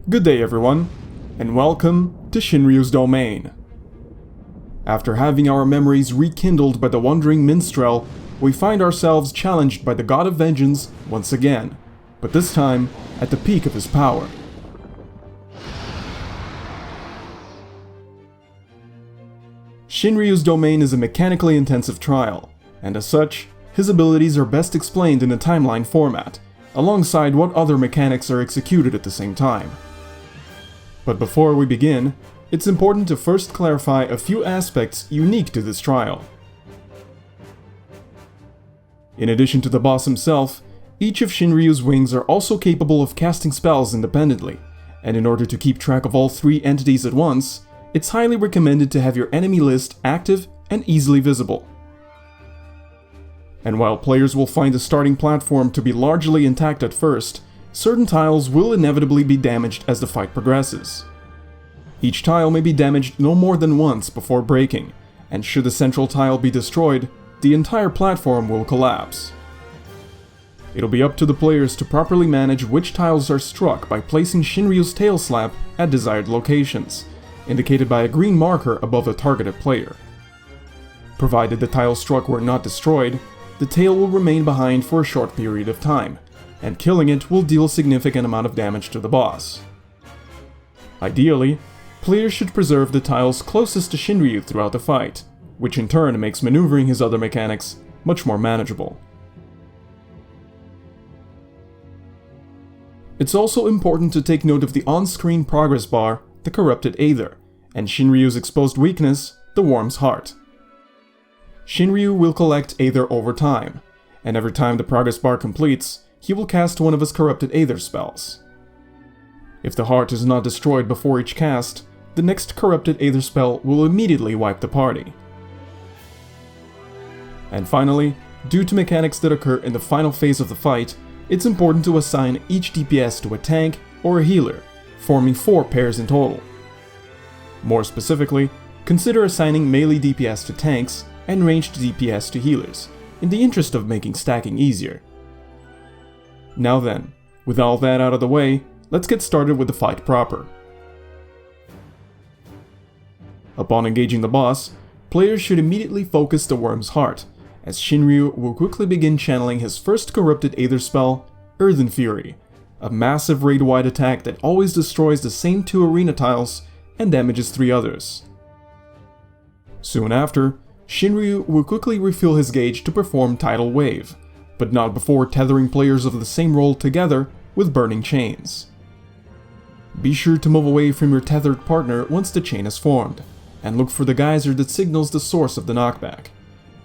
Good day everyone, and welcome to Shinryu's Domain. After having our memories rekindled by the wandering Minstrel, we find ourselves challenged by the God of Vengeance once again, but this time at the peak of his power. Shinryu's Domain is a mechanically intensive trial, and as such, his abilities are best explained in a timeline format, alongside what other mechanics are executed at the same time. But before we begin, it's important to first clarify a few aspects unique to this trial. In addition to the boss himself, each of Shinryu's wings are also capable of casting spells independently, and in order to keep track of all three entities at once, it's highly recommended to have your enemy list active and easily visible. And while players will find the starting platform to be largely intact at first, certain tiles will inevitably be damaged as the fight progresses. Each tile may be damaged no more than once before breaking, and should the central tile be destroyed, the entire platform will collapse. It'll be up to the players to properly manage which tiles are struck by placing Shinryu's tail slap at desired locations, indicated by a green marker above the targeted player. Provided the tile struck were not destroyed, the tail will remain behind for a short period of time, and killing it will deal a significant amount of damage to the boss. Ideally, players should preserve the tiles closest to Shinryu throughout the fight, which in turn makes maneuvering his other mechanics much more manageable. It's also important to take note of the on-screen progress bar, the Corrupted Aether, and Shinryu's exposed weakness, the Worm's Heart. Shinryu will collect Aether over time, and every time the progress bar completes, he will cast one of his Corrupted Aether spells. If the heart is not destroyed before each cast, the next Corrupted Aether spell will immediately wipe the party. And finally, due to mechanics that occur in the final phase of the fight, it's important to assign each DPS to a tank or a healer, forming 4 pairs in total. More specifically, consider assigning melee DPS to tanks and ranged DPS to healers, in the interest of making stacking easier. Now then, with all that out of the way, let's get started with the fight proper. Upon engaging the boss, players should immediately focus the Worm's Heart, as Shinryu will quickly begin channeling his first Corrupted Aether spell, Earthen Fury, a massive raid-wide attack that always destroys the same 2 arena tiles and damages 3 others. Soon after, Shinryu will quickly refill his gauge to perform Tidal Wave, but not before tethering players of the same role together with Burning Chains. Be sure to move away from your tethered partner once the chain is formed, and look for the geyser that signals the source of the knockback.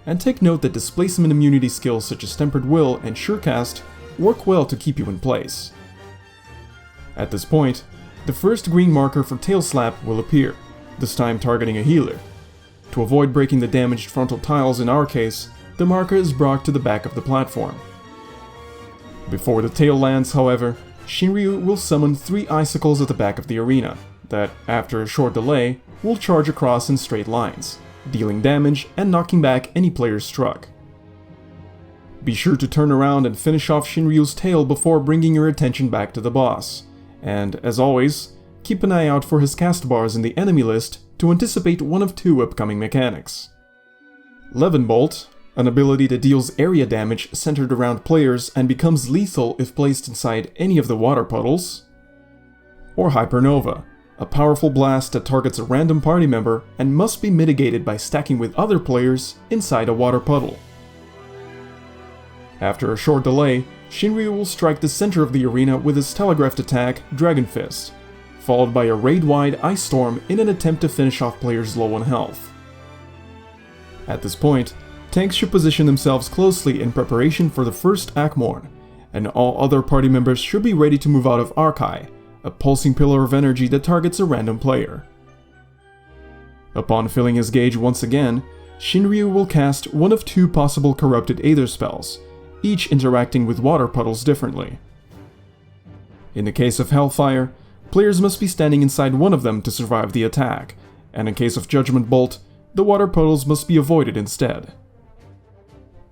And take note that displacement immunity skills such as Tempered Will and Surecast work well to keep you in place. At this point, the first green marker for Tail Slap will appear, this time targeting a healer. To avoid breaking the damaged frontal tiles in our case, the marker is brought to the back of the platform. Before the tail lands, however, Shinryu will summon 3 icicles at the back of the arena, that, after a short delay, will charge across in straight lines, dealing damage and knocking back any player struck. Be sure to turn around and finish off Shinryu's tail before bringing your attention back to the boss, and, as always, keep an eye out for his cast bars in the enemy list to anticipate one of 2 upcoming mechanics. Levin Bolt, an ability that deals area damage centered around players and becomes lethal if placed inside any of the water puddles. Or Hypernova, a powerful blast that targets a random party member and must be mitigated by stacking with other players inside a water puddle. After a short delay, Shinryu will strike the center of the arena with his telegraphed attack, Dragon Fist, followed by a raid-wide Ice Storm in an attempt to finish off players low on health. At this point, tanks should position themselves closely in preparation for the first Akmorn, and all other party members should be ready to move out of Archai, a pulsing pillar of energy that targets a random player. Upon filling his gauge once again, Shinryu will cast one of 2 possible Corrupted Aether spells, each interacting with water puddles differently. In the case of Hellfire, players must be standing inside one of them to survive the attack, and in case of Judgment Bolt, the water puddles must be avoided instead.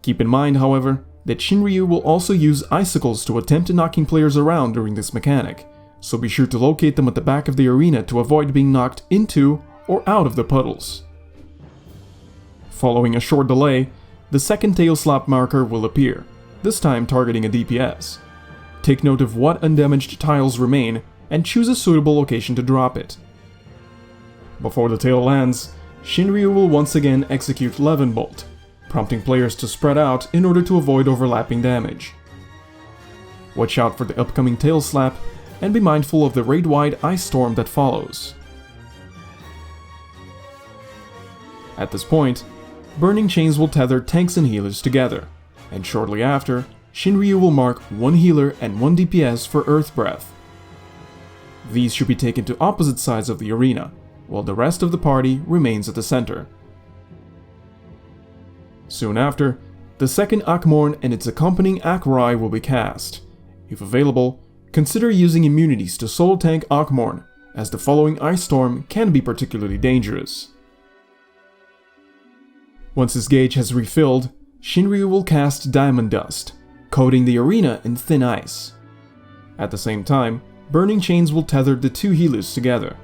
Keep in mind, however, that Shinryu will also use icicles to attempt knocking players around during this mechanic, so be sure to locate them at the back of the arena to avoid being knocked into or out of the puddles. Following a short delay, the second tail slap marker will appear, this time targeting a DPS. Take note of what undamaged tiles remain and choose a suitable location to drop it. Before the tail lands, Shinryu will once again execute Bolt, prompting players to spread out in order to avoid overlapping damage. Watch out for the upcoming tail slap and be mindful of the raid-wide ice storm that follows. At this point, Burning Chains will tether tanks and healers together, and shortly after, Shinryu will mark one healer and one DPS for Earth Breath. These should be taken to opposite sides of the arena, while the rest of the party remains at the center. Soon after, the second Akmorn and its accompanying Akrai will be cast. If available, consider using immunities to solo tank Akmorn, as the following Ice Storm can be particularly dangerous. Once his gauge has refilled, Shinryu will cast Diamond Dust, coating the arena in thin ice. At the same time, Burning Chains will tether the two healers together.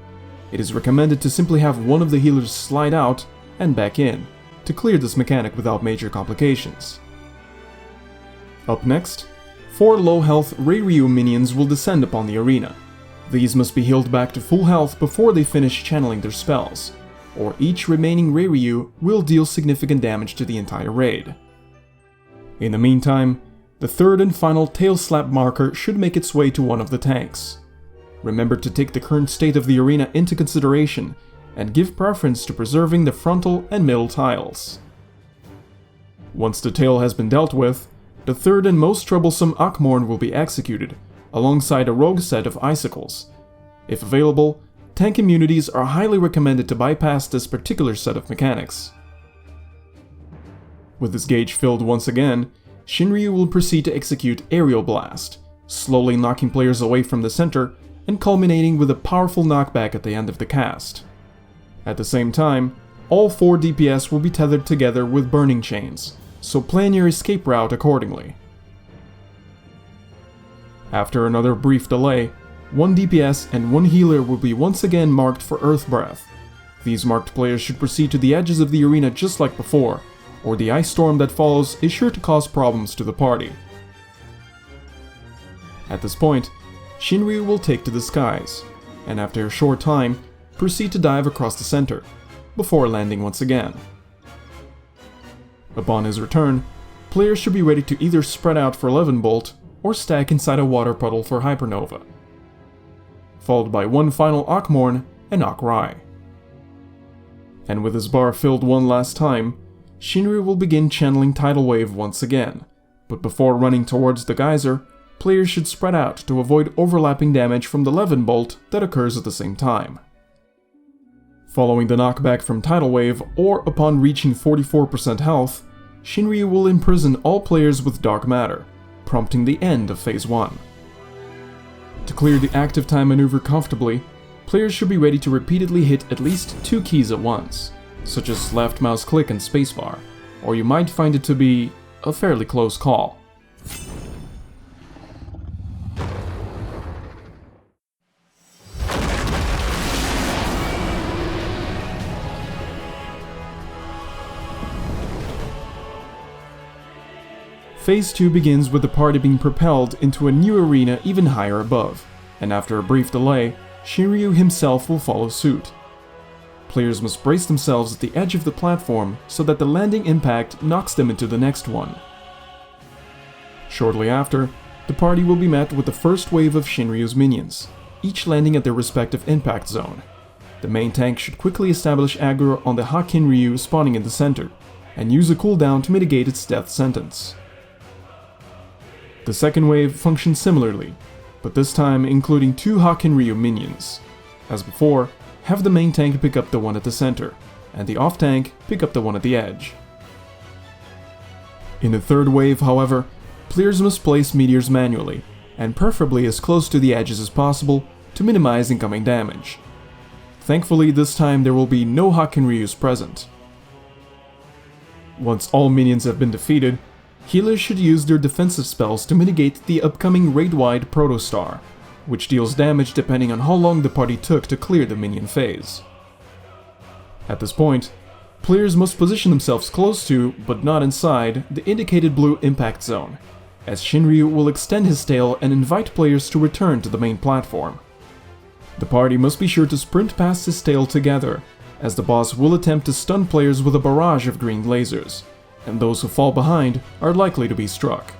It is recommended to simply have one of the healers slide out and back in, to clear this mechanic without major complications. Up next, 4 low-health Reiryu minions will descend upon the arena. These must be healed back to full health before they finish channeling their spells, or each remaining Reiryu will deal significant damage to the entire raid. In the meantime, the third and final tail slap marker should make its way to one of the tanks. Remember to take the current state of the arena into consideration and give preference to preserving the frontal and middle tiles. Once the tail has been dealt with, the third and most troublesome Akmorn will be executed, alongside a rogue set of icicles. If available, tank immunities are highly recommended to bypass this particular set of mechanics. With his gauge filled once again, Shinryu will proceed to execute Aerial Blast, slowly knocking players away from the center and culminating with a powerful knockback at the end of the cast. At the same time, all 4 DPS will be tethered together with Burning Chains, so plan your escape route accordingly. After another brief delay, 1 DPS and 1 healer will be once again marked for Earth Breath. These marked players should proceed to the edges of the arena just like before, or the ice storm that follows is sure to cause problems to the party. At this point, Shinryu will take to the skies, and after a short time, proceed to dive across the center, before landing once again. Upon his return, players should be ready to either spread out for Bolt or stack inside a water puddle for Hypernova, followed by one final Akmorn and Akrai. And with his bar filled one last time, Shinryu will begin channeling Tidal Wave once again, but before running towards the geyser, players should spread out to avoid overlapping damage from the Bolt that occurs at the same time. Following the knockback from Tidal Wave, or upon reaching 44% health, Shinryu will imprison all players with Dark Matter, prompting the end of Phase 1. To clear the active time maneuver comfortably, players should be ready to repeatedly hit at least 2 keys at once, such as left mouse click and spacebar, or you might find it to be a fairly close call. Phase 2 begins with the party being propelled into a new arena even higher above, and after a brief delay, Shinryu himself will follow suit. Players must brace themselves at the edge of the platform so that the landing impact knocks them into the next one. Shortly after, the party will be met with the first wave of Shinryu's minions, each landing at their respective impact zone. The main tank should quickly establish aggro on the Hakinryu spawning in the center, and use a cooldown to mitigate its death sentence. The second wave functions similarly, but this time including 2 Hakinryu minions. As before, have the main tank pick up the one at the center, and the off tank pick up the one at the edge. In the third wave, however, players must place meteors manually, and preferably as close to the edges as possible to minimize incoming damage. Thankfully, this time there will be no Hakinryus present. Once all minions have been defeated, healers should use their defensive spells to mitigate the upcoming raid-wide Protostar, which deals damage depending on how long the party took to clear the minion phase. At this point, players must position themselves close to, but not inside, the indicated blue impact zone, as Shinryu will extend his tail and invite players to return to the main platform. The party must be sure to sprint past his tail together, as the boss will attempt to stun players with a barrage of green lasers, and those who fall behind are likely to be struck.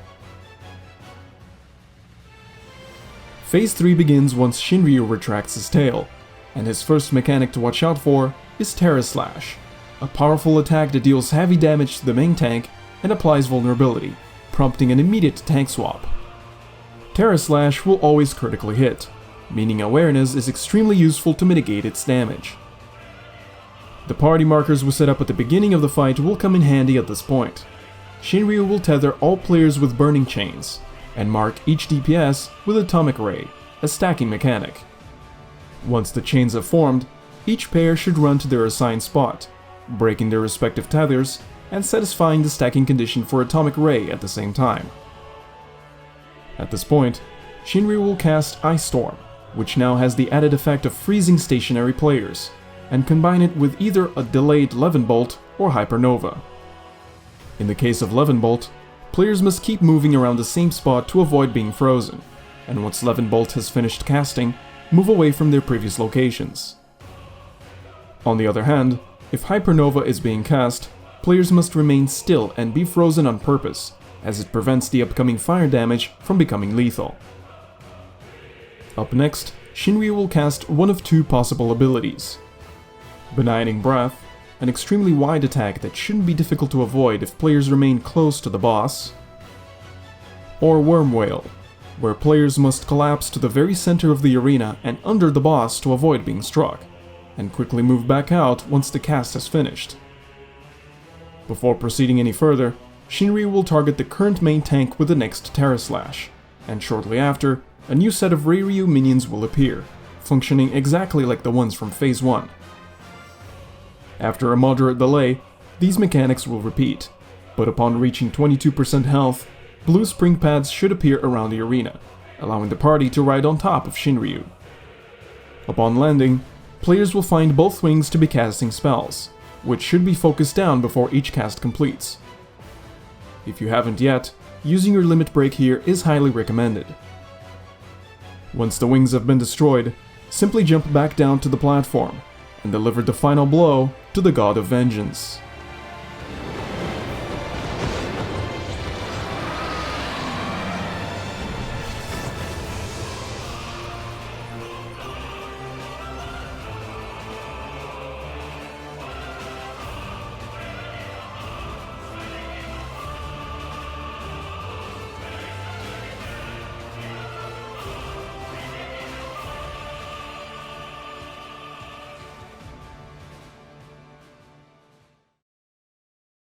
Phase 3 begins once Shinryu retracts his tail, and his first mechanic to watch out for is Terra Slash, a powerful attack that deals heavy damage to the main tank and applies vulnerability, prompting an immediate tank swap. Terra Slash will always critically hit, meaning awareness is extremely useful to mitigate its damage. The party markers we set up at the beginning of the fight will come in handy at this point. Shinryu will tether all players with burning chains, and mark each DPS with Atomic Ray, a stacking mechanic. Once the chains have formed, each pair should run to their assigned spot, breaking their respective tethers and satisfying the stacking condition for Atomic Ray at the same time. At this point, Shinryu will cast Ice Storm, which now has the added effect of freezing stationary players, and combine it with either a delayed Levin Bolt or Hypernova. In the case of Levin Bolt, players must keep moving around the same spot to avoid being frozen, and once Levin Bolt has finished casting, move away from their previous locations. On the other hand, if Hypernova is being cast, players must remain still and be frozen on purpose, as it prevents the upcoming fire damage from becoming lethal. Up next, Shinryu will cast one of two possible abilities. Benigning Breath, an extremely wide attack that shouldn't be difficult to avoid if players remain close to the boss. Or Worm Whale, where players must collapse to the very center of the arena and under the boss to avoid being struck, and quickly move back out once the cast is finished. Before proceeding any further, Shinryu will target the current main tank with the next Terra Slash, and shortly after, a new set of Reiryu minions will appear, functioning exactly like the ones from Phase 1. After a moderate delay, these mechanics will repeat, but upon reaching 22% health, blue spring pads should appear around the arena, allowing the party to ride on top of Shinryu. Upon landing, players will find both wings to be casting spells, which should be focused down before each cast completes. If you haven't yet, using your limit break here is highly recommended. Once the wings have been destroyed, simply jump back down to the platform and deliver the final blow to the God of Vengeance.